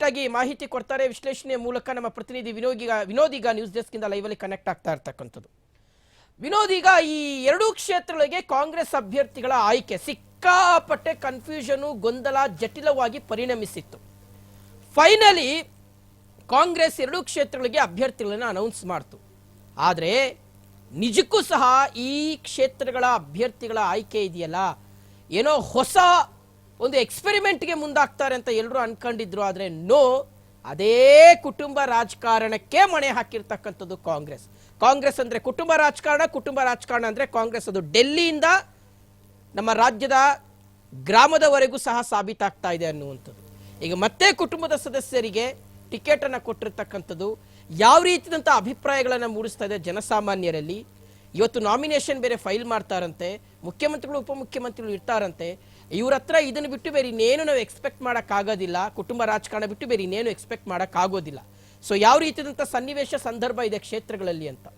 ಆಗಿ ಮಾಹಿತಿ ಕೊಡ್ತಾರೆ ವಿಶ್ಲೇಷಣೆ ಮೂಲಕ ನಮ್ಮ ಪ್ರತಿನಿಧಿ ವಿನೋದೀಗ ನ್ಯೂಸ್ ಡೆಸ್ಕ್ ಇಂದ ಲೈವ್ ಅಲ್ಲಿ ಕನೆಕ್ಟ್ ಆಗ್ತಾ ಇರತಕ್ಕಂಥದ್ದು. ವಿನೋದೀಗ ಈ ಎರಡೂ ಕ್ಷೇತ್ರಗಳಿಗೆ ಕಾಂಗ್ರೆಸ್ ಅಭ್ಯರ್ಥಿಗಳ ಆಯ್ಕೆ ಸಿಕ್ಕಾಪಟ್ಟೆ ಕನ್ಫ್ಯೂಷನ್ ಗೊಂದಲ ಜಟಿಲವಾಗಿ ಪರಿಣಮಿಸಿತ್ತು. ಫೈನಲಿ ಕಾಂಗ್ರೆಸ್ ಎರಡೂ ಕ್ಷೇತ್ರಗಳಿಗೆ ಅಭ್ಯರ್ಥಿಗಳನ್ನ ಅನೌನ್ಸ್ ಮಾಡ್ತು. ಆದರೆ ನಿಜಕ್ಕೂ ಸಹ ಈ ಕ್ಷೇತ್ರಗಳ ಅಭ್ಯರ್ಥಿಗಳ ಆಯ್ಕೆ ಇದೆಯಲ್ಲ ಏನೋ ಹೊಸ ಒಂದು ಎಕ್ಸ್ಪೆರಿಮೆಂಟ್ಗೆ ಮುಂದಾಗ್ತಾರೆ ಅಂತ ಎಲ್ಲರೂ ಅನ್ಕೊಂಡಿದ್ರು. ಆದರೆ ನೋ, ಅದೇ ಕುಟುಂಬ ರಾಜಕಾರಣಕ್ಕೆ ಮಣೆ ಹಾಕಿರ್ತಕ್ಕಂಥದ್ದು ಕಾಂಗ್ರೆಸ್ ಅಂದ್ರೆ ಕುಟುಂಬ ರಾಜಕಾರಣ ಅಂದ್ರೆ ಕಾಂಗ್ರೆಸ್. ಅದು ಡೆಲ್ಲಿಯಿಂದ ನಮ್ಮ ರಾಜ್ಯದ ಗ್ರಾಮದವರೆಗೂ ಸಹ ಸಾಬೀತಾಗ್ತಾ ಇದೆ ಅನ್ನುವಂಥದ್ದು. ಈಗ ಮತ್ತೆ ಕುಟುಂಬದ ಸದಸ್ಯರಿಗೆ ಟಿಕೆಟ್ ಅನ್ನು ಕೊಟ್ಟಿರ್ತಕ್ಕಂಥದ್ದು ಯಾವ ರೀತಿಯಾದಂಥ ಅಭಿಪ್ರಾಯಗಳನ್ನು ಮೂಡಿಸ್ತಾ ಇದೆ ಜನಸಾಮಾನ್ಯರಲ್ಲಿ. ಇವತ್ತು ನಾಮಿನೇಷನ್ ಬೇರೆ ಫೈಲ್ ಮಾಡ್ತಾರಂತೆ, ಮುಖ್ಯಮಂತ್ರಿಗಳು ಉಪಮುಖ್ಯಮಂತ್ರಿಗಳು ಇರ್ತಾರಂತೆ. ಇವ್ರ ಹತ್ರ ಇದನ್ನು ಬಿಟ್ಟು ಬೇರೆ ಇನ್ನೇನು ನಾವು ಎಕ್ಸ್ಪೆಕ್ಟ್ ಮಾಡೋಕ್ಕಾಗೋದಿಲ್ಲ, ಕುಟುಂಬ ರಾಜಕಾರಣ ಬಿಟ್ಟು ಬೇರೆ ಇನ್ನೇನು ಎಕ್ಸ್ಪೆಕ್ಟ್ ಮಾಡೋಕ್ಕಾಗೋದಿಲ್ಲ. ಸೊ ಯಾವ ರೀತಿಯಾದಂಥ ಸನ್ನಿವೇಶ ಸಂದರ್ಭ ಇದೆ ಕ್ಷೇತ್ರಗಳಲ್ಲಿ ಅಂತ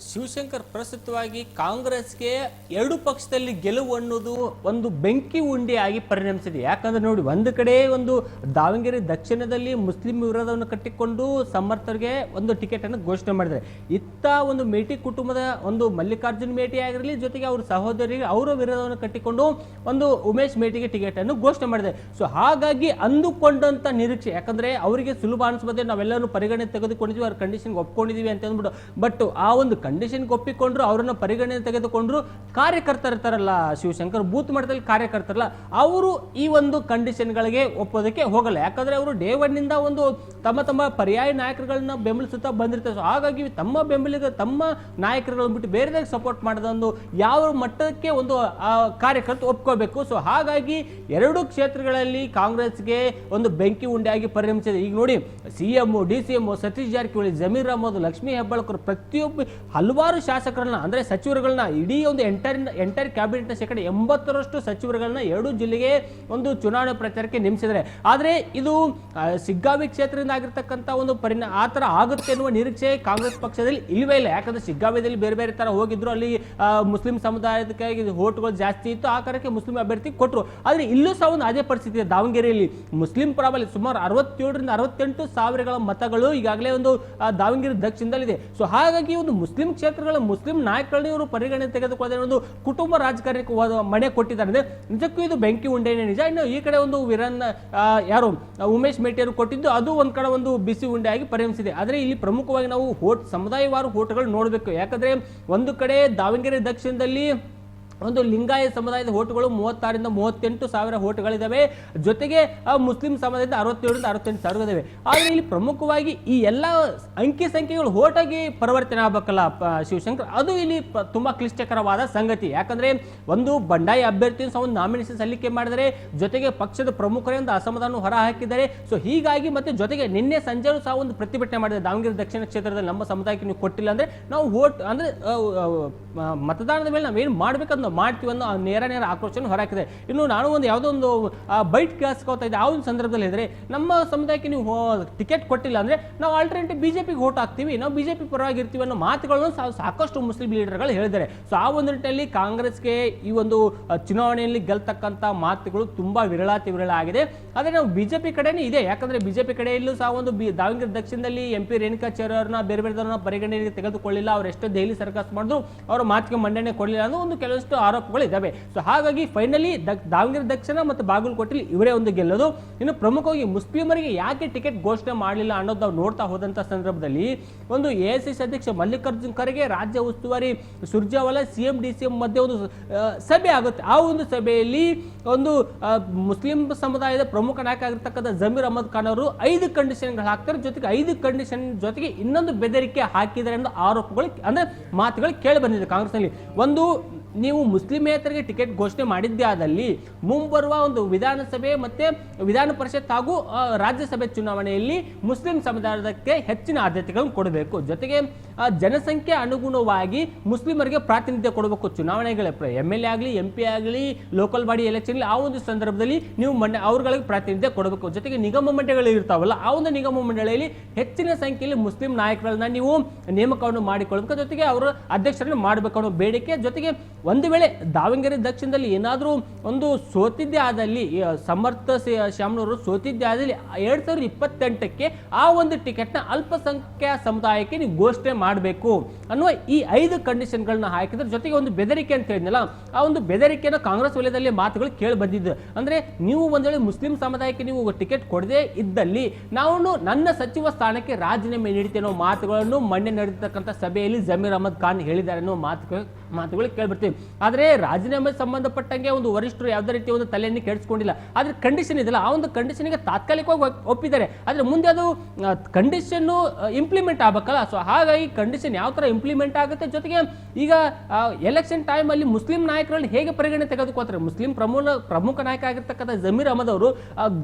ಶಿವಶಂಕರ್, ಪ್ರಸ್ತುತವಾಗಿ ಕಾಂಗ್ರೆಸ್ಗೆ ಎರಡು ಪಕ್ಷದಲ್ಲಿ ಗೆಲುವು ಅನ್ನೋದು ಒಂದು ಬೆಂಕಿ ಉಂಡೆಯಾಗಿ ಪರಿಣಮಿಸಿದೆ. ಯಾಕಂದ್ರೆ ನೋಡಿ, ಒಂದು ಕಡೆ ಒಂದು ದಾವಣಗೆರೆ ದಕ್ಷಿಣದಲ್ಲಿ ಮುಸ್ಲಿಂ ವಿರೋಧವನ್ನು ಕಟ್ಟಿಕೊಂಡು ಸಮರ್ಥರಿಗೆ ಒಂದು ಟಿಕೆಟ್ ಅನ್ನು ಘೋಷಣೆ ಮಾಡಿದ್ದಾರೆ. ಇತ್ತ ಒಂದು ಮೇಟಿ ಕುಟುಂಬದ ಒಂದು ಮಲ್ಲಿಕಾರ್ಜುನ್ ಮೇಟಿ ಆಗಿರಲಿ, ಜೊತೆಗೆ ಅವ್ರ ಸಹೋದರಿಗೆ ಅವರ ವಿರೋಧವನ್ನು ಕಟ್ಟಿಕೊಂಡು ಒಂದು ಉಮೇಶ್ ಮೇಟಿಗೆ ಟಿಕೆಟ್ ಅನ್ನು ಘೋಷಣೆ ಮಾಡಿದೆ. ಸೊ ಹಾಗಾಗಿ ಅಂದುಕೊಂಡಂತ ನಿರೀಕ್ಷೆ, ಯಾಕಂದ್ರೆ ಅವರಿಗೆ ಸುಲಭ ಅನಿಸ್ಬೋದೇ, ನಾವೆಲ್ಲರೂ ಪರಿಗಣನೆ ತೆಗೆದುಕೊಂಡಿದ್ವಿ, ಅವ್ರ ಕಂಡೀಷನ್ ಒಪ್ಕೊಂಡಿದೀವಿ ಅಂತ ಅಂದ್ಬಿಟ್ಟು. ಬಟ್ ಆ ಒಂದು ಕಂಡೀಷನ್ ಒಪ್ಪಿಕೊಂಡ್ರು, ಅವರನ್ನ ಪರಿಗಣನೆ ತೆಗೆದುಕೊಂಡ್ರು ಕಾರ್ಯಕರ್ತರು ಇರ್ತಾರಲ್ಲ ಶಿವಶಂಕರ್, ಬೂತ್ ಮಟ್ಟದಲ್ಲಿ ಕಾರ್ಯಕರ್ತರಲ್ಲ, ಅವರು ಈ ಒಂದು ಕಂಡೀಷನ್ಗಳಿಗೆ ಒಪ್ಪೋದಕ್ಕೆ ಹೋಗಲ್ಲ. ಯಾಕಂದ್ರೆ ಅವರು ಡೇ ಒನ್ ನಿಂದ ಒಂದು ತಮ್ಮ ಪರ್ಯಾಯ ನಾಯಕರುಗಳನ್ನ ಬೆಂಬಲಿಸುತ್ತಾ ಬಂದಿರ್ತಾರೆ. ಸೊ ಹಾಗಾಗಿ ತಮ್ಮ ಬೆಂಬಲಿಗ ತಮ್ಮ ನಾಯಕರುಗಳನ್ನ ಬಿಟ್ಟು ಬೇರೆದಾಗ ಸಪೋರ್ಟ್ ಮಾಡಿದ ಒಂದು ಯಾವ ಮಟ್ಟಕ್ಕೆ ಒಂದು ಕಾರ್ಯಕರ್ತರು ಒಪ್ಕೋಬೇಕು. ಸೊ ಹಾಗಾಗಿ ಎರಡು ಕ್ಷೇತ್ರಗಳಲ್ಲಿ ಕಾಂಗ್ರೆಸ್ಗೆ ಒಂದು ಬೆಂಕಿ ಉಂಡೆಯಾಗಿ ಪರಿಣಮಿಸಿದೆ. ಈಗ ನೋಡಿ, ಸಿಎಂ, DCM, ಸತೀಶ್ ಜಾರಕಿಹೊಳಿ, ಜಮೀರ್ ಅಹಮದ್, ಲಕ್ಷ್ಮೀ ಹೆಬ್ಬಾಳ್ಕರ್, ಪ್ರತಿಯೊಬ್ಬ ಹಲವಾರು ಶಾಸಕರನ್ನ ಅಂದ್ರೆ ಸಚಿವರುಗಳನ್ನ, ಇಡೀ ಒಂದು ಎಂಟೈರ್ ಕ್ಯಾಬಿನೆಟ್ ನ ಶೇಕಡ 80ರಷ್ಟು ಸಚಿವರುಗಳನ್ನ ಎರಡೂ ಜಿಲ್ಲೆಗೆ ಒಂದು ಚುನಾವಣೆ ಪ್ರಚಾರಕ್ಕೆ ನೇಮಿಸಿದ್ದಾರೆ. ಆದ್ರೆ ಇದು ಶಿಗ್ಗಾವಿ ಕ್ಷೇತ್ರದಿಂದ ಆಗಿರ್ತಕ್ಕಂಥ ಒಂದು ಆತರ ಆಗುತ್ತೆ ಎನ್ನುವ ನಿರೀಕ್ಷೆ ಕಾಂಗ್ರೆಸ್ ಪಕ್ಷದಲ್ಲಿ ಇಲ್ವೇ ಇಲ್ಲ. ಯಾಕಂದ್ರೆ ಶಿಗ್ಗಾವಿಯಲ್ಲಿ ಬೇರೆ ಬೇರೆ ತರ ಹೋಗಿದ್ರು, ಅಲ್ಲಿ ಮುಸ್ಲಿಂ ಸಮುದಾಯಕ್ಕೆ ವೋಟ್ಗಳು ಜಾಸ್ತಿ ಇತ್ತು, ಆ ಕಾರಣಕ್ಕೆ ಮುಸ್ಲಿಂ ಅಭ್ಯರ್ಥಿ ಕೊಟ್ಟರು. ಆದ್ರೆ ಇಲ್ಲೂ ಸಹ ಒಂದು ಅದೇ ಪರಿಸ್ಥಿತಿ ಇದೆ. ದಾವಣಗೆರೆಯಲ್ಲಿ ಮುಸ್ಲಿಂ ಪ್ರಾಬಲ್ಯ ಸುಮಾರು 67ರಿಂದ 68 ಸಾವಿರಗಳ ಮತಗಳು ಈಗಾಗಲೇ ಒಂದು ದಾವಣಗೆರೆ ದಕ್ಷಿಣದಲ್ಲಿದೆ. ಸೊ ಹಾಗಾಗಿ ಒಂದು ಮುಸ್ಲಿಂ ಕ್ಷೇತ್ರಗಳ ಮುಸ್ಲಿಂ ನಾಯಕಗಳನ್ನ ಇವರು ಪರಿಗಣನೆ ತೆಗೆದುಕೊಳ್ಳದೆ ಒಂದು ಕುಟುಂಬ ರಾಜಕಾರಣಕ್ಕೆ ಮಣೆ ಕೊಟ್ಟಿದ್ದಾರೆ. ನಿಜಕ್ಕೂ ಇದು ಬೆಂಕಿ ಉಂಡೆನೇ ನಿಜ. ಇನ್ನು ಈ ಕಡೆ ಒಂದು ಯಾರು ಉಮೇಶ್ ಮೇಟಿಯವರು ಕೊಟ್ಟಿದ್ದು, ಅದು ಒಂದ್ ಕಡೆ ಒಂದು ಬಿಸಿ ಉಂಡೆಯಾಗಿ ಪರಿಣಮಿಸಿದೆ. ಆದ್ರೆ ಇಲ್ಲಿ ಪ್ರಮುಖವಾಗಿ ನಾವು ಸಮುದಾಯವಾರು ಓಟ್ಗಳು ನೋಡಬೇಕು. ಯಾಕಂದ್ರೆ ಒಂದು ಕಡೆ ದಾವಣಗೆರೆ ದಕ್ಷಿಣದಲ್ಲಿ ಒಂದು ಲಿಂಗಾಯತ ಸಮುದಾಯದ ಓಟುಗಳು 36ರಿಂದ 38 ಸಾವಿರ ಓಟುಗಳಿದ್ದಾವೆ. ಜೊತೆಗೆ ಮುಸ್ಲಿಂ ಸಮುದಾಯದ 67ರಿಂದ 68 ಸಾವಿರ ಇದಾವೆ. ಆದರೆ ಇಲ್ಲಿ ಪ್ರಮುಖವಾಗಿ ಈ ಎಲ್ಲ ಅಂಕಿ ಸಂಖ್ಯೆಗಳು ಓಟಾಗಿ ಪರಿವರ್ತನೆ ಆಗಬೇಕಲ್ಲ ಶಿವಶಂಕರ್, ಅದು ಇಲ್ಲಿ ತುಂಬಾ ಕ್ಲಿಷ್ಟಕರವಾದ ಸಂಗತಿ. ಯಾಕಂದ್ರೆ ಒಂದು ಬಂಡಾಯ ಅಭ್ಯರ್ಥಿಯನ್ನು ಸಹ ಒಂದು ನಾಮಿನೇಷನ್ ಸಲ್ಲಿಕೆ ಮಾಡಿದರೆ, ಜೊತೆಗೆ ಪಕ್ಷದ ಪ್ರಮುಖರಿಂದ ಅಸಮಾಧಾನ ಹೊರ ಹಾಕಿದ್ದಾರೆ. ಸೊ ಹೀಗಾಗಿ ಮತ್ತೆ ಜೊತೆಗೆ ನಿನ್ನೆ ಸಂಜೆ ಸಹ ಒಂದು ಪ್ರತಿಭಟನೆ ಮಾಡಿದೆ. ದಾವಣಗೆರೆ ದಕ್ಷಿಣ ಕ್ಷೇತ್ರದಲ್ಲಿ ನಮ್ಮ ಸಮುದಾಯಕ್ಕೆ ನೀವು ಕೊಟ್ಟಿಲ್ಲ ಅಂದ್ರೆ ನಾವು ವೋಟ್ ಅಂದ್ರೆ ಮತದಾನದ ಮೇಲೆ ನಾವೇನು ಮಾಡ್ಬೇಕಂತ ಮಾಡ್ತೀವಿ ಅನ್ನೋ ನೇರ ಆಕ್ರೋಶವನ್ನು ಹೊರಹಾಕಿದೆ. ಇನ್ನು ನಾನು ಒಂದು ಯಾವುದೋ ಒಂದು ಬೈಟ್ ಕೇಳಿಸ್ಕೊತಾ ಇದ್ದೆ. ಆ ಒಂದು ಸಂದರ್ಭದಲ್ಲಿ ಇದ್ರೆ ನಮ್ಮ ಸಮುದಾಯಕ್ಕೆ ನೀವು ಟಿಕೆಟ್ ಕೊಟ್ಟಿಲ್ಲ ಅಂದ್ರೆ ನಾವು ಆಲ್ಟರ್ನೇಟಿವ್ ಬಿಜೆಪಿಗೆ ವೋಟ್ ಹಾಕ್ತೀವಿ, ನಾವು ಬಿಜೆಪಿ ಪರವಾಗಿರ್ತೀವಿ ಅನ್ನೋ ಮಾತುಗಳನ್ನು ಸಾಕಷ್ಟು ಮುಸ್ಲಿಂ ಲೀಡರ್ಗಳು ಹೇಳಿದ್ದಾರೆ. ಸೊ ಆ ಒಂದು ನಿಟ್ಟಿನಲ್ಲಿ ಕಾಂಗ್ರೆಸ್ಗೆ ಈ ಒಂದು ಚುನಾವಣೆಯಲ್ಲಿ ಗೆಲ್ತಕ್ಕಂಥ ಮಾತುಗಳು ತುಂಬಾ ವಿರಳ ಆಗಿದೆ. ಆದರೆ ನಾವು ಬಿಜೆಪಿ ಕಡೆನೇ ಇದೆ. ಯಾಕಂದ್ರೆ ಬಿಜೆಪಿ ಕಡೆಯಲ್ಲೂ ಸಹ ಒಂದು ದಾವಣಗೆರೆ ದಕ್ಷಿಣದಲ್ಲಿ MP ರೇಣುಕಾಚಾರ್ಯ ಅವ್ರನ್ನ ಬೇರೆ ಪರಿಗಣನೆಗೆ ತೆಗೆದುಕೊಳ್ಳಿಲ್ಲ. ಅವರೆಷ್ಟೇ ದೆಹಲಿ ಸರ್ಕಸ್ ಮಾಡಿದ್ರು ಅವರ ಮಾತಿಗೆ ಮಂಡನೆ ಕೊಡಲಿಲ್ಲ ಅನ್ನೋ ಒಂದು ಕೆಲವಷ್ಟು ಆರೋಪಗಳು ಇದಾವೆ. ಸೊ ಹಾಗಾಗಿ ಫೈನಲಿ ದಾವಣಗೆರೆ ದಕ್ಷಿಣ ಮತ್ತು ಬಾಗಲಕೋಟೆಯಲ್ಲಿ ಇವರೇ ಒಂದು ಗೆಲ್ಲೋದು. ಇನ್ನು ಪ್ರಮುಖವಾಗಿ ಮುಸ್ಲಿಮರಿಗೆ ಯಾಕೆ ಟಿಕೆಟ್ ಘೋಷಣೆ ಮಾಡಲಿಲ್ಲ ಅನ್ನೋದು ನಾವು ನೋಡ್ತಾ ಹೋದಂತ ಸಂದರ್ಭದಲ್ಲಿ ಒಂದು AICC ಅಧ್ಯಕ್ಷ ಮಲ್ಲಿಕಾರ್ಜುನ್ ಖರ್ಗೆ, ರಾಜ್ಯ ಉಸ್ತುವಾರಿ ಸುರ್ಜೇವಾಲಾ, CM DCM ಮಧ್ಯೆ ಒಂದು ಸಭೆ ಆಗುತ್ತೆ. ಆ ಒಂದು ಸಭೆಯಲ್ಲಿ ಒಂದು ಮುಸ್ಲಿಂ ಸಮುದಾಯದ ಪ್ರಮುಖ ನಾಯಕ ಆಗಿರ್ತಕ್ಕಂಥ ಜಮೀರ್ ಅಹಮದ್ ಖಾನ್ ಅವರು 5 ಕಂಡೀಷನ್ಗಳು ಹಾಕ್ತಾರೆ. ಜೊತೆಗೆ 5 ಕಂಡೀಷನ್ ಜೊತೆಗೆ ಇನ್ನೊಂದು ಬೆದರಿಕೆ ಹಾಕಿದ್ದಾರೆ ಅನ್ನೋ ಆರೋಪಗಳು ಅಂದ್ರೆ ಮಾತುಗಳು ಕೇಳಿ ಬಂದಿದೆ ಕಾಂಗ್ರೆಸ್ನಲ್ಲಿ. ಒಂದು, ನೀವು ಮುಸ್ಲಿಮೇತರಿಗೆ ಟಿಕೆಟ್ ಘೋಷಣೆ ಮಾಡಿದ್ದೇ ಆದಲ್ಲಿ ಮುಂಬರುವ ಒಂದು ವಿಧಾನಸಭೆ ಮತ್ತೆ ವಿಧಾನ ಪರಿಷತ್ ಹಾಗೂ ರಾಜ್ಯಸಭೆ ಚುನಾವಣೆಯಲ್ಲಿ ಮುಸ್ಲಿಂ ಸಮುದಾಯಕ್ಕೆ ಹೆಚ್ಚಿನ ಆದ್ಯತೆಗಳನ್ನು ಕೊಡಬೇಕು. ಜೊತೆಗೆ ಜನಸಂಖ್ಯೆ ಅನುಗುಣವಾಗಿ ಮುಸ್ಲಿಮರಿಗೆ ಪ್ರಾತಿನಿಧ್ಯ ಕೊಡಬೇಕು. ಚುನಾವಣೆಗಳ MLA ಆಗಲಿ, MP ಆಗಲಿ, ಲೋಕಲ್ ಬಾಡಿ ಎಲೆಕ್ಷನ್ ಆ ಒಂದು ಸಂದರ್ಭದಲ್ಲಿ ನೀವು ಅವ್ರಗಳಿಗೆ ಪ್ರಾತಿನಿಧ್ಯ ಕೊಡಬೇಕು. ಜೊತೆಗೆ ನಿಗಮ ಮಂಡಳಿಗಳು ಇರ್ತಾವಲ್ಲ, ಆ ಒಂದು ನಿಗಮ ಮಂಡಳಿಯಲ್ಲಿ ಹೆಚ್ಚಿನ ಸಂಖ್ಯೆಯಲ್ಲಿ ಮುಸ್ಲಿಂ ನಾಯಕರನ್ನ ನೀವು ನೇಮಕವನ್ನು ಮಾಡಿಕೊಳ್ಳಬೇಕು. ಜೊತೆಗೆ ಅವರು ಅಧ್ಯಕ್ಷರನ್ನು ಮಾಡಬೇಕು ಅನ್ನೋ ಬೇಡಿಕೆ, ಜೊತೆಗೆ ಒಂದು ವೇಳೆ ದಾವಣಗೆರೆ ದಕ್ಷಿಣದಲ್ಲಿ ಏನಾದರೂ ಒಂದು ಸೋತಿದ್ದೇ ಆದಲ್ಲಿ ಸಮರ್ಥ ಶ್ಯಾಮ್ನವರು ಸೋತಿದ್ದೇ ಆದಲ್ಲಿ 2028ಕ್ಕೆ ಆ ಒಂದು ಟಿಕೆಟ್ನ ಅಲ್ಪಸಂಖ್ಯಾತ ಸಮುದಾಯಕ್ಕೆ ನೀವು ಘೋಷಣೆ ಮಾಡಬೇಕು ಅನ್ನುವ ಈ 5 ಕಂಡೀಷನ್ಗಳನ್ನ ಹಾಕಿದ್ರ ಜೊತೆಗೆ ಒಂದು ಬೆದರಿಕೆ ಅಂತ ಹೇಳಿದ್ನಲ್ಲ, ಆ ಒಂದು ಬೆದರಿಕೆನ ಕಾಂಗ್ರೆಸ್ ವಲಯದಲ್ಲಿ ಮಾತುಗಳು ಕೇಳಿ ಬಂದಿದ್ದು. ಅಂದ್ರೆ ನೀವು ಒಂದ್ ವೇಳೆ ಮುಸ್ಲಿಂ ಸಮುದಾಯಕ್ಕೆ ನೀವು ಟಿಕೆಟ್ ಕೊಡದೇ ಇದ್ದಲ್ಲಿ ನಾವು ನನ್ನ ಸಚಿವ ಸ್ಥಾನಕ್ಕೆ ರಾಜೀನಾಮೆ ನೀಡ್ತೇನೋ ಮಾತುಗಳನ್ನು ಮೊನ್ನೆ ನಡೆದಿರ್ತಕ್ಕಂಥ ಸಭೆಯಲ್ಲಿ ಜಮೀರ್ ಅಹಮದ್ ಖಾನ್ ಹೇಳಿದ್ದಾರೆ ಅನ್ನೋ ಮಾತುಗಳು ಕೇಳ್ಬಿಡ್ತೀವಿ. ಆದ್ರೆ ರಾಜೀನಾಮೆ ಸಂಬಂಧಪಟ್ಟಂಗೆ ಒಂದು ವರಿಷ್ಠರು ಯಾವುದೇ ರೀತಿ ಒಂದು ತಲೆಯನ್ನು ಕೆಡಿಸ್ಕೊಂಡಿಲ್ಲ. ಆದ್ರೆ ಕಂಡೀಷನ್ ಇದೆಯಲ್ಲ, ಆ ಒಂದು ಕಂಡೀಷನ್ಗೆ ತಾತ್ಕಾಲಿಕವಾಗಿ ಒಪ್ಪಿದ್ದಾರೆ. ಆದ್ರೆ ಮುಂದೆ ಅದು ಕಂಡೀಷನ್ ಇಂಪ್ಲಿಮೆಂಟ್ ಆಗ್ಬೇಕಲ್ಲ. ಸೊ ಹಾಗಾಗಿ ಕಂಡೀಷನ್ ಯಾವ ತರ ಇಂಪ್ಲಿಮೆಂಟ್ ಆಗುತ್ತೆ, ಜೊತೆಗೆ ಈಗ ಎಲೆಕ್ಷನ್ ಟೈಮ್ ಅಲ್ಲಿ ಮುಸ್ಲಿಂ ನಾಯಕರಲ್ಲಿ ಹೇಗೆ ಪರಿಗಣನೆ ತೆಗೆದುಕೋತಾರೆ. ಮುಸ್ಲಿಂ ಪ್ರಮುಖ ನಾಯಕ ಆಗಿರ್ತಕ್ಕಂಥ ಜಮೀರ್ ಅಹಮದ್ ಅವರು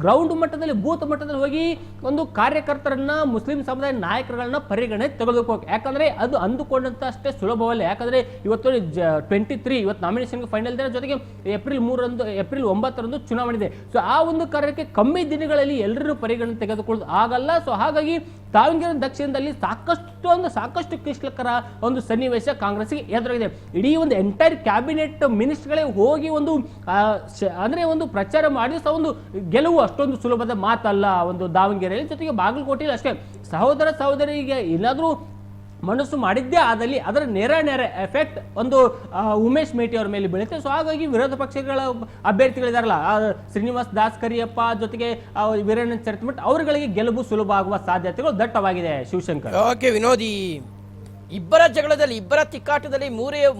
ಗ್ರೌಂಡ್ ಮಟ್ಟದಲ್ಲಿ ಬೂತ್ ಮಟ್ಟದಲ್ಲಿ ಹೋಗಿ ಒಂದು ಕಾರ್ಯಕರ್ತರನ್ನ ಮುಸ್ಲಿಂ ಸಮುದಾಯ ನಾಯಕರುಗಳನ್ನ ಪರಿಗಣನೆ ತೆಗೆದುಕೋಬೇಕು. ಯಾಕಂದ್ರೆ ಅದು ಅಂದುಕೊಂಡಂತ ಅಷ್ಟೇ ಸುಲಭವಲ್ಲ. ಯಾಕಂದ್ರೆ ಇವತ್ತು 23 ಇವತ್ತು ನಾಮಿನೇಷನ್ ಫೈನಲ್ ದಿನ, ಜೊತೆಗೆ ಏಪ್ರಿಲ್ 9ರಂದು ಚುನಾವಣೆ ಇದೆ. ಸೊ ಆ ಒಂದು ಕಾರ್ಯಕ್ಕೆ ಕಮ್ಮಿ ದಿನಗಳಲ್ಲಿ ಎಲ್ಲರೂ ಪರಿಗಣನೆ ತೆಗೆದುಕೊಳ್ಳೋದು ಆಗಲ್ಲ. ಸೊ ಹಾಗಾಗಿ ದಾವಣಗೆರೆ ದಕ್ಷಿಣದಲ್ಲಿ ಸಾಕಷ್ಟು ಕ್ಲಿಷ್ಟಕರ ಒಂದು ಸನ್ನಿವೇಶ ಕಾಂಗ್ರೆಸ್ಗೆ ಎದುರಾಗಿದೆ. ಇಡೀ ಒಂದು ಎಂಟೈರ್ ಕ್ಯಾಬಿನೆಟ್ ಮಿನಿಸ್ಟರ್ಗಳೇ ಹೋಗಿ ಒಂದು ಅಂದ್ರೆ ಒಂದು ಪ್ರಚಾರ ಮಾಡಿ ಒಂದು ಗೆಲುವು ಅಷ್ಟೊಂದು ಸುಲಭದ ಮಾತಲ್ಲ ಒಂದು ದಾವಣಗೆರೆಯಲ್ಲಿ. ಜೊತೆಗೆ ಬಾಗಲಕೋಟೆಯಲ್ಲಿ ಅಷ್ಟೇ ಸಹೋದರ ಸಹೋದರಿಗೆ ಏನಾದರೂ ಮನಸ್ಸು ಮಾಡಿದ್ದೇ ಆದಲ್ಲಿ ಅದರ ನೇರ ಎಫೆಕ್ಟ್ ಒಂದು ಉಮೇಶ್ ಮೇಟಿ ಅವರ ಮೇಲೆ ಬೀಳುತ್ತೆ. ಸೊ ಹಾಗಾಗಿ ವಿರೋಧ ಪಕ್ಷಗಳ ಅಭ್ಯರ್ಥಿಗಳಿದಾರಲ್ಲ, ಶ್ರೀನಿವಾಸ್ ದಾಸ್ ಕರಿಯಪ್ಪ ಜೊತೆಗೆ ವೀರಣ್ಣ ಚರತ್ಮಠ್ ಅವರುಗಳಿಗೆ ಗೆಲುವು ಸುಲಭ ಆಗುವ ಸಾಧ್ಯತೆಗಳು ದಟ್ಟವಾಗಿದೆ. ಶಿವಶಂಕರ್, ಓಕೆ ವಿನೋದಿ, ಇಬ್ಬರ ಜಗಳದಲ್ಲಿ ಇಬ್ಬರ ತಿಕ್ಕಾಟದಲ್ಲಿ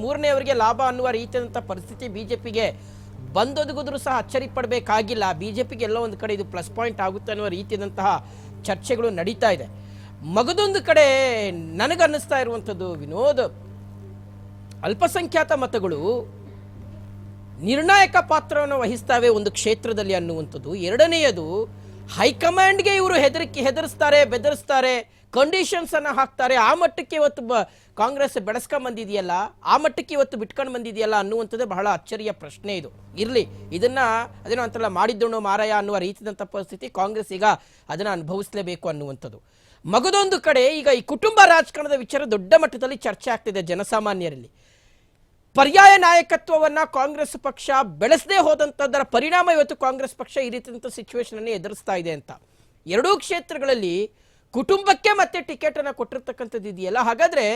ಮೂರನೆಯವರಿಗೆ ಲಾಭ ಅನ್ನುವ ರೀತಿಯಾದಂಥ ಪರಿಸ್ಥಿತಿ ಬಿಜೆಪಿಗೆ ಬಂದೊದಗಿದ್ರು ಸಹ ಅಚ್ಚರಿ ಪಡಬೇಕಾಗಿಲ್ಲ. ಬಿಜೆಪಿಗೆ ಎಲ್ಲೋ ಒಂದು ಕಡೆ ಇದು ಪ್ಲಸ್ ಪಾಯಿಂಟ್ ಆಗುತ್ತೆ ಅನ್ನುವ ರೀತಿಯಾದಂತಹ ಚರ್ಚೆಗಳು ನಡೀತಾ ಇದೆ. ಮಗದೊಂದು ಕಡೆ ನನಗನ್ನಿಸ್ತಾ ಇರುವಂಥದ್ದು ವಿನೋದ್, ಅಲ್ಪಸಂಖ್ಯಾತ ಮತಗಳು ನಿರ್ಣಾಯಕ ಪಾತ್ರವನ್ನು ವಹಿಸ್ತವೆ ಒಂದು ಕ್ಷೇತ್ರದಲ್ಲಿ ಅನ್ನುವಂಥದ್ದು. ಎರಡನೆಯದು, ಹೈಕಮಾಂಡ್ಗೆ ಇವರು ಹೆದರಿಸ್ತಾರೆ, ಬೆದರಿಸ್ತಾರೆ, ಕಂಡೀಷನ್ಸ್ ಅನ್ನ ಹಾಕ್ತಾರೆ. ಆ ಮಟ್ಟಕ್ಕೆ ಇವತ್ತು ಕಾಂಗ್ರೆಸ್ ಬೆಳೆಸ್ಕೊಂಡ್ ಬಂದಿದೆಯಲ್ಲ, ಆ ಮಟ್ಟಕ್ಕೆ ಇವತ್ತು ಬಿಟ್ಕೊಂಡು ಬಂದಿದೆಯಲ್ಲ ಅನ್ನುವಂಥದ್ದೇ ಬಹಳ ಅಚ್ಚರಿಯ ಪ್ರಶ್ನೆ. ಇದು ಇರಲಿ, ಇದನ್ನ ಅದೇನೋ ಅಂತೆಲ್ಲ ಮಾಡಿದ್ದೋಣ ಮಾರಾಯ ಅನ್ನುವ ರೀತಿಯಾದಂಥ ಪರಿಸ್ಥಿತಿ ಕಾಂಗ್ರೆಸ್ ಈಗ ಅದನ್ನ ಅನುಭವಿಸಲೇಬೇಕು ಅನ್ನುವಂಥದ್ದು. ಮಗದೊಂದು ಕಡೆ ಈಗ ಈ ಕುಟುಂಬ ರಾಜಕಾರಣದ ವಿಚಾರ ದೊಡ್ಡ ಮಟ್ಟದಲ್ಲಿ ಚರ್ಚೆ ಆಗ್ತಿದೆ ಜನಸಾಮಾನ್ಯರಲ್ಲಿ. ಪರ್ಯಾಯ ನಾಯಕತ್ವವನ್ನ ಕಾಂಗ್ರೆಸ್ ಪಕ್ಷ ಬೆಳೆಸದೇ ಹೋದಂಥದ್ದರ ಪರಿಣಾಮ ಇವತ್ತು ಕಾಂಗ್ರೆಸ್ ಪಕ್ಷ ಈ ರೀತಿಯಾದಂಥ ಸಿಚುವೇಶನ್ ಅನ್ನು ಎದುರಿಸ್ತಾ ಇದೆ ಅಂತ. ಎರಡೂ ಕ್ಷೇತ್ರಗಳಲ್ಲಿ ಕುಟುಂಬಕ್ಕೆ ಮತ್ತೆ ಟಿಕೆಟ್ ಅನ್ನ ಕೊಟ್ಟಿರ್ತಕ್ಕಂಥದ್ದು ಇದೆಯಲ್ಲ, ಹಾಗಾದ್ರೆ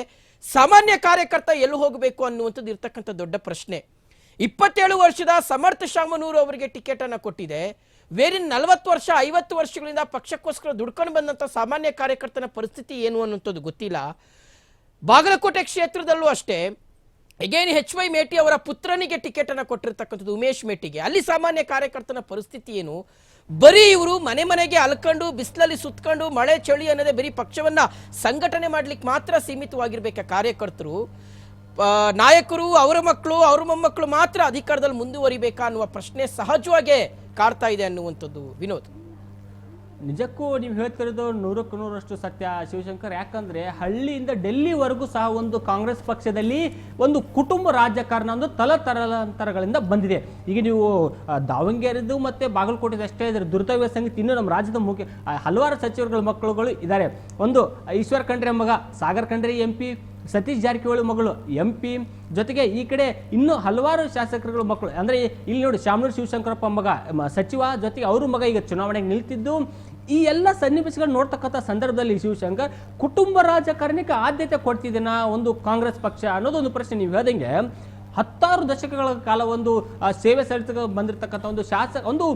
ಸಾಮಾನ್ಯ ಕಾರ್ಯಕರ್ತ ಎಲ್ಲಿ ಹೋಗಬೇಕು ಅನ್ನುವಂಥದ್ದು ಇರ್ತಕ್ಕಂಥ ದೊಡ್ಡ ಪ್ರಶ್ನೆ. 27 ವರ್ಷದ ಸಮರ್ಥ ಶಾಮನೂರು ಅವರಿಗೆ ಟಿಕೆಟ್ ಅನ್ನ ಕೊಟ್ಟಿದೆ. ಬೇರಿನ 40 ವರ್ಷ 50 ವರ್ಷಗಳಿಂದ ಪಕ್ಷಕ್ಕೋಸ್ಕರ ದುಡ್ಕೊಂಡು ಬಂದಂಥ ಸಾಮಾನ್ಯ ಕಾರ್ಯಕರ್ತನ ಪರಿಸ್ಥಿತಿ ಏನು ಅನ್ನುವಂಥದ್ದು ಗೊತ್ತಿಲ್ಲ. ಬಾಗಲಕೋಟೆ ಕ್ಷೇತ್ರದಲ್ಲೂ ಅಷ್ಟೇ, ಅಗೇನ್ HY ಮೇಟಿ ಅವರ ಪುತ್ರನಿಗೆ ಟಿಕೆಟ್ ಅನ್ನ ಕೊಟ್ಟಿರ್ತಕ್ಕಂಥದ್ದು, ಉಮೇಶ್ ಮೇಟಿಗೆ. ಅಲ್ಲಿ ಸಾಮಾನ್ಯ ಕಾರ್ಯಕರ್ತನ ಪರಿಸ್ಥಿತಿ ಏನು? ಬರೀ ಇವರು ಮನೆಗೆ ಅಲ್ಕೊಂಡು ಬಿಸಿಲಲ್ಲಿ ಸುತ್ಕೊಂಡು ಮಳೆ ಚಳಿ ಅನ್ನೋದೇ ಬರೀ ಪಕ್ಷವನ್ನ ಸಂಘಟನೆ ಮಾಡ್ಲಿಕ್ಕೆ ಮಾತ್ರ ಸೀಮಿತವಾಗಿರ್ಬೇಕಾ ಕಾರ್ಯಕರ್ತರು? ನಾಯಕರು ಅವರ ಮಕ್ಕಳು ಅವ್ರ ಮೊಮ್ಮಕ್ಕಳು ಮಾತ್ರ ಅಧಿಕಾರದಲ್ಲಿ ಮುಂದುವರಿಬೇಕಾ ಅನ್ನುವ ಪ್ರಶ್ನೆ ಸಹಜವಾಗಿ ಕಾಡ್ತಾ ಇದೆ ಅನ್ನುವಂಥದ್ದು ವಿನೋದ್. ನಿಜಕ್ಕೂ ನೀವು ಹೇಳ್ತಿರೋದು 100ಕ್ಕೆ 100ರಷ್ಟು ಸತ್ಯ ಶಿವಶಂಕರ್. ಯಾಕಂದ್ರೆ ಹಳ್ಳಿಯಿಂದ ಡೆಲ್ಲಿವರೆಗೂ ಸಹ ಒಂದು ಕಾಂಗ್ರೆಸ್ ಪಕ್ಷದಲ್ಲಿ ಒಂದು ಕುಟುಂಬ ರಾಜಕಾರಣ ಒಂದು ತಲಾಂತರಗಳಿಂದ ಬಂದಿದೆ. ಈಗ ನೀವು ದಾವಣಗೆರೆದು ಮತ್ತೆ ಬಾಗಲಕೋಟೆ ಅಷ್ಟೇ ಇದ್ರೆ ದುರ್ದೈವ ಸಂಗತಿ, ಇನ್ನು ನಮ್ಮ ರಾಜ್ಯದ ಹಲವಾರು ಸಚಿವರುಗಳ ಮಕ್ಕಳುಗಳು ಇದ್ದಾರೆ. ಒಂದು ಈಶ್ವರ್ ಖಂಡ್ರೆ ಮಗ ಸಾಗರ್ ಖಂಡ್ರೆ MP, ಸತೀಶ್ ಜಾರಕಿಹೊಳಿ ಮಗಳು MP, ಜೊತೆಗೆ ಈ ಕಡೆ ಇನ್ನು ಹಲವಾರು ಶಾಸಕರುಗಳ ಮಕ್ಕಳು. ಅಂದ್ರೆ ಇಲ್ಲಿ ನೋಡಿ ಶಾಮನೂರು ಶಿವಶಂಕರಪ್ಪ ಮಗ ಸಚಿವ, ಜೊತೆಗೆ ಅವ್ರ ಮಗ ಈಗ ಚುನಾವಣೆಗೆ ನಿಲ್ತಿದ್ದು. ಈ ಎಲ್ಲ ಸನ್ನಿವೇಶಗಳು ನೋಡ್ತಕ್ಕಂಥ ಸಂದರ್ಭದಲ್ಲಿ ಶಿವಶಂಕರ್, ಕುಟುಂಬ ರಾಜಕಾರಣಕ್ಕೆ ಆದ್ಯತೆ ಕೊಡ್ತಿದ್ದೇನಾ ಒಂದು ಕಾಂಗ್ರೆಸ್ ಪಕ್ಷ ಅನ್ನೋದೊಂದು ಪ್ರಶ್ನೆ. ನೀವು ಹೇಳ್ದಂಗೆ 10 ದಶಕಗಳ ಕಾಲ ಒಂದು ಸೇವೆ ಸಲ್ಲಿಸ ಬಂದಿರತಕ್ಕಂಥ ಒಂದು ಒಂದು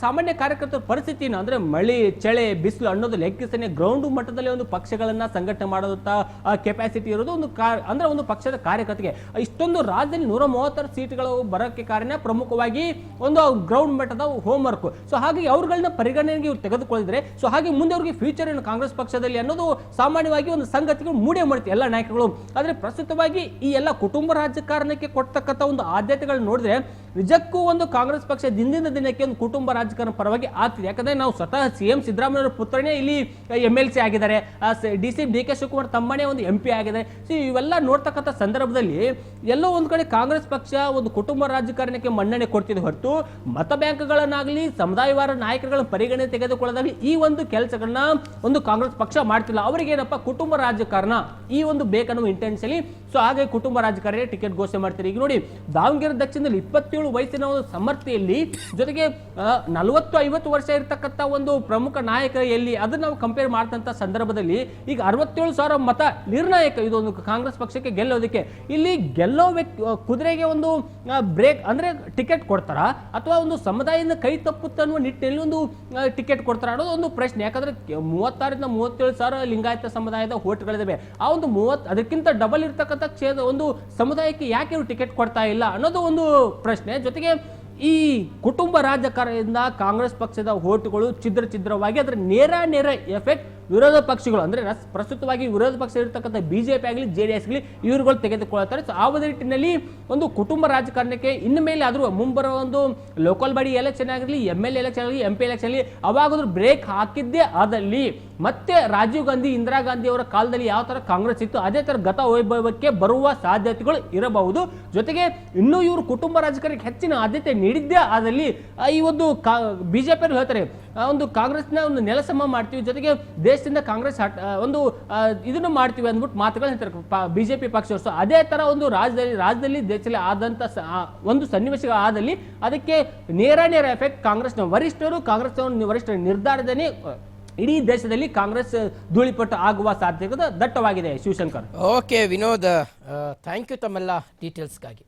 ಸಾಮಾನ್ಯ ಕಾರ್ಯಕರ್ತರ ಪರಿಸ್ಥಿತಿನ ಅಂದ್ರೆ ಮಳೆ ಚಳಿ ಬಿಸಿಲು ಅನ್ನೋದು ಲೆಕ್ಕಿಸನೆ ಗ್ರೌಂಡ್ ಮಟ್ಟದಲ್ಲಿ ಒಂದು ಪಕ್ಷಗಳನ್ನ ಸಂಘಟನೆ ಮಾಡೋದಂತ ಕೆಪಾಸಿಟಿ ಇರೋದು ಒಂದು ಅಂದ್ರೆ ಒಂದು ಪಕ್ಷದ ಕಾರ್ಯಕರ್ತರಿಗೆ. ಇಷ್ಟೊಂದು ರಾಜ್ಯದಲ್ಲಿ 136 ಸೀಟ್ಗಳು ಬರೋಕ್ಕೆ ಕಾರಣ ಪ್ರಮುಖವಾಗಿ ಒಂದು ಗ್ರೌಂಡ್ ಮಟ್ಟದ ಹೋಮ್ ವರ್ಕ್. ಸೊ ಹಾಗಾಗಿ ಅವ್ರುಗಳನ್ನ ಪರಿಗಣನೆಗೆ ಇವ್ರು ತೆಗೆದುಕೊಳ್ಳಿದ್ರೆ, ಸೊ ಹಾಗೆ ಮುಂದೆ ಅವ್ರಿಗೆ ಫ್ಯೂಚರ್ ಏನು ಕಾಂಗ್ರೆಸ್ ಪಕ್ಷದಲ್ಲಿ ಅನ್ನೋದು ಸಾಮಾನ್ಯವಾಗಿ ಒಂದು ಸಂಗತಿಗಳು ಮೂಡೇ ಮಾಡುತ್ತೆ ಎಲ್ಲ ನಾಯಕರು. ಆದ್ರೆ ಪ್ರಸ್ತುತವಾಗಿ ಈ ಎಲ್ಲ ಕುಟುಂಬ ರಾಜಕಾರಣಕ್ಕೆ ಕೊಡ್ತಕ್ಕಂಥ ಒಂದು ಆದ್ಯತೆಗಳು ನೋಡಿದ್ರೆ ನಿಜಕ್ಕೂ ಒಂದು ಕಾಂಗ್ರೆಸ್ ಪಕ್ಷ ದಿನದಿಂದ ದಿನಕ್ಕೆ ಒಂದು ಕುಟುಂಬ ರಾಜಕಾರಣ ಪರವಾಗಿ ಆಗ್ತಿದೆ. ಯಾಕಂದ್ರೆ ನಾವು ಸ್ವತಃ ಸಿಎಂ ಸಿದ್ದರಾಮಯ್ಯ ಪುತ್ರನೇ ಇಲ್ಲಿ MLC ಆಗಿದ್ದಾರೆ, DK ಶಿವಕುಮಾರ್ ತಮ್ಮನೇ ಒಂದು MP ಆಗಿದೆ. ಸೊ ಇವೆಲ್ಲ ನೋಡ್ತಕ್ಕಂಥ ಸಂದರ್ಭದಲ್ಲಿ ಎಲ್ಲೋ ಒಂದ್ ಕಡೆ ಕಾಂಗ್ರೆಸ್ ಪಕ್ಷ ಒಂದು ಕುಟುಂಬ ರಾಜಕಾರಣಕ್ಕೆ ಮನ್ನಣೆ ಕೊಡ್ತಿದೆ ಹೊರತು ಮತ ಬ್ಯಾಂಕ್ಗಳನ್ನಾಗಲಿ ಸಮುದಾಯವಾರ ನಾಯಕರುಗಳ ಪರಿಗಣನೆ ತೆಗೆದುಕೊಳ್ಳೋದಾಗಲಿ ಈ ಒಂದು ಕೆಲಸಗಳನ್ನ ಒಂದು ಕಾಂಗ್ರೆಸ್ ಪಕ್ಷ ಮಾಡ್ತಿಲ್ಲ. ಅವರಿಗೇನಪ್ಪ ಕುಟುಂಬ ರಾಜಕಾರಣ ಈ ಒಂದು ಬೇಕನ್ನುವ ಇಂಟೆನ್ಷನ್ಲಿ, ಸೊ ಹಾಗೆ ಕುಟುಂಬ ರಾಜಕಾರಣ ಟಿಕೆಟ್ ಘೋಷಣೆ ಮಾಡ್ತಾರೆ. ಈಗ ನೋಡಿ, ದಾವಣಗೆರೆ ದಕ್ಷಿಣದಲ್ಲಿ 27 ವಯಸ್ಸಿನ ಒಂದು ಸಮರ್ಥಿಯಲ್ಲಿ ಜೊತೆಗೆ 40-50 ವರ್ಷ ಇರತಕ್ಕಂಥ ಒಂದು ಪ್ರಮುಖ ನಾಯಕ ಎಲ್ಲಿ ಅದನ್ನ ನಾವು ಕಂಪೇರ್ ಮಾಡ್ತಂತ ಸಂದರ್ಭದಲ್ಲಿ ಈಗ 67,000 ಮತ ನಿರ್ಣಾಯಕ ಇದೊಂದು ಕಾಂಗ್ರೆಸ್ ಪಕ್ಷಕ್ಕೆ ಗೆಲ್ಲೋದಕ್ಕೆ. ಇಲ್ಲಿ ಗೆಲ್ಲೋ ಕುದುರೆಗೆ ಒಂದು ಬ್ರೇಕ್ ಅಂದ್ರೆ ಟಿಕೆಟ್ ಕೊಡ್ತಾರ ಅಥವಾ ಒಂದು ಸಮುದಾಯದಿಂದ ಕೈ ತಪ್ಪುತ್ತನ್ನುವ ನಿಟ್ಟಿನಲ್ಲಿ ಒಂದು ಟಿಕೆಟ್ ಕೊಡ್ತಾರ ಅನ್ನೋದು ಒಂದು ಪ್ರಶ್ನೆ. ಯಾಕಂದ್ರೆ 36,000-37,000 ಲಿಂಗಾಯತ ಸಮುದಾಯದ ವೋಟ್ಗಳಿದಾವೆ. ಆ ಒಂದು ಅದಕ್ಕಿಂತ ಡಬಲ್ ಇರ್ತಕ್ಕಂಥ ಒಂದು ಸಮುದಾಯಕ್ಕೆ ಯಾಕೆ ಇವರು ಟಿಕೆಟ್ ಕೊಡ್ತಾ ಇಲ್ಲ ಅನ್ನೋದು ಒಂದು ಪ್ರಶ್ನೆ. ಜೊತೆಗೆ ಈ ಕುಟುಂಬ ರಾಜಕಾರಣದಿಂದ ಕಾಂಗ್ರೆಸ್ ಪಕ್ಷದ ವೋಟ್ಗಳು ಛಿದ್ರವಾಗಿ ಅದರ ನೇರ ಎಫೆಕ್ಟ್ ವಿರೋಧ ಪಕ್ಷಗಳು ಅಂದ್ರೆ ಪ್ರಸ್ತುತವಾಗಿ ವಿರೋಧ ಪಕ್ಷ ಇರತಕ್ಕಂಥ BJP ಆಗಲಿ JDS ಆಗಲಿ ಇವರುಗಳು ತೆಗೆದುಕೊಳ್ತಾರೆ. ಸೊ ಆ ಒಂದು ನಿಟ್ಟಿನಲ್ಲಿ ಒಂದು ಕುಟುಂಬ ರಾಜಕಾರಣಕ್ಕೆ ಇನ್ನು ಮೇಲೆ ಆದ್ರೂ ಮುಂಬರುವ ಒಂದು ಲೋಕಲ್ ಬಾಡಿ ಎಲೆಕ್ಷನ್ ಆಗಿರಲಿ, MLA ಎಲೆಕ್ಷನ್ ಆಗಲಿ, MP ಎಲೆಕ್ಷನ್ ಆಗಲಿ ಅವಾಗಾದ್ರೂ ಬ್ರೇಕ್ ಹಾಕಿದ್ದೇ ಆದಲ್ಲಿ ಮತ್ತೆ ರಾಜೀವ್ ಗಾಂಧಿ ಇಂದಿರಾ ಗಾಂಧಿ ಅವರ ಕಾಲದಲ್ಲಿ ಯಾವ ತರ ಕಾಂಗ್ರೆಸ್ ಇತ್ತು ಅದೇ ತರ ಗತ ವೈಭವಕ್ಕೆ ಬರುವ ಸಾಧ್ಯತೆಗಳು ಇರಬಹುದು. ಜೊತೆಗೆ ಇನ್ನೂ ಇವರು ಕುಟುಂಬ ರಾಜಕಾರಣಕ್ಕೆ ಹೆಚ್ಚಿನ ಆದ್ಯತೆ ನೀಡಿದ್ದೇ ಆದಲ್ಲಿ ಈ ಒಂದು BJP ಹೇಳ್ತಾರೆ ಒಂದು ಕಾಂಗ್ರೆಸ್ನ ಒಂದು ನೆಲಸಮ ಮಾಡ್ತೀವಿ, ಜೊತೆಗೆ ದೇಶದಿಂದ ಕಾಂಗ್ರೆಸ್ ಒಂದು ಇದನ್ನು ಮಾಡ್ತೀವಿ ಅಂದ್ಬಿಟ್ಟು ಮಾತುಗಳು ಹೇಳ್ತಾರೆ BJP ಪಕ್ಷ. ಸೊ ಅದೇ ತರ ಒಂದು ರಾಜ್ಯದಲ್ಲಿ ದೇಶದಲ್ಲಿ ಆದಂತ ಒಂದು ಸನ್ನಿವೇಶ ಆದಲ್ಲಿ ಅದಕ್ಕೆ ನೇರ ಎಫೆಕ್ಟ್ ಕಾಂಗ್ರೆಸ್ನ ವರಿಷ್ಠರ ನಿರ್ಧಾರದಲ್ಲಿ ಇಡೀ ದೇಶದಲ್ಲಿ ಕಾಂಗ್ರೆಸ್ ಧೂಳಿಪಟ್ಟು ಆಗುವ ಸಾಧ್ಯತೆ ದಟ್ಟವಾಗಿದೆ. Shivashankar. Okay Vinod, thank you ತಮ್ಮೆಲ್ಲ ಡೀಟೇಲ್ಸ್ಗಾಗಿ.